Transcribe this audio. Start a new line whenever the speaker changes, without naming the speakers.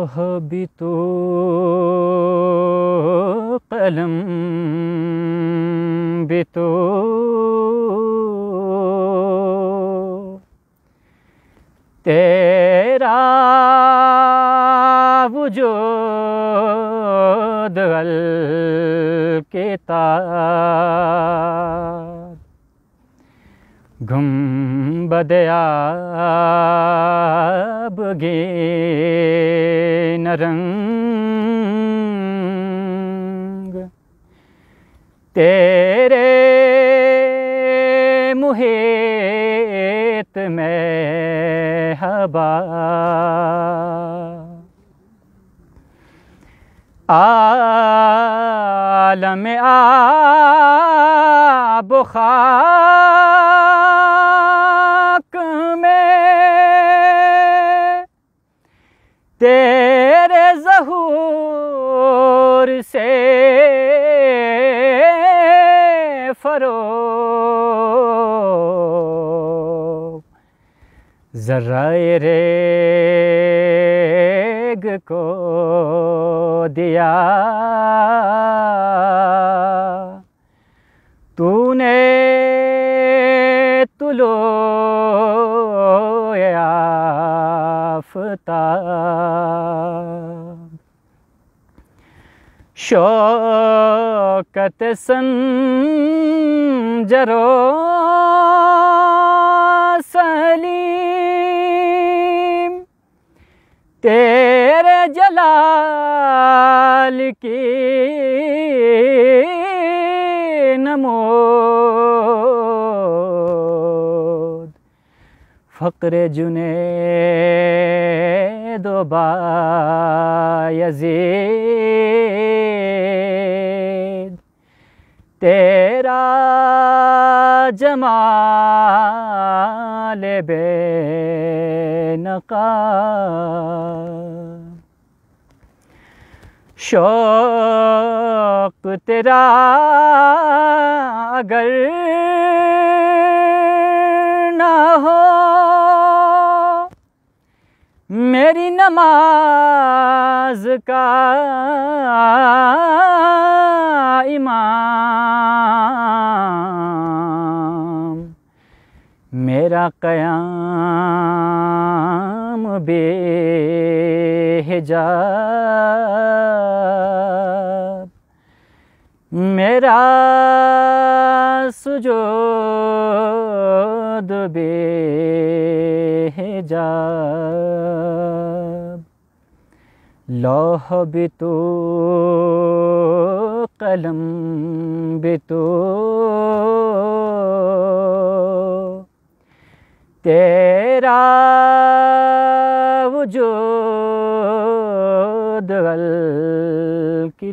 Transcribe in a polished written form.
لوح بھی تو قلم بھی تو تیرا وجود الکتاب گنبد آبگین رنگ تیرے محیط میں ہوا عالم آب و خاک میں تیرے ظہور سے فروغ ذرائع ریگ کو دیا تو نے طلوع آفتاب شوکت سنجر و سلیم تیرے جلال کی نمود فقر جنید و بایزید تیرا جمال بے نقاب شوق تیرا اگر نہ ہو میری نماز کا امام میرا قیام بے حجاب میرا سجود بے حجاب لوح بھی تو قلم بھی تو تیرا وجود الکتاب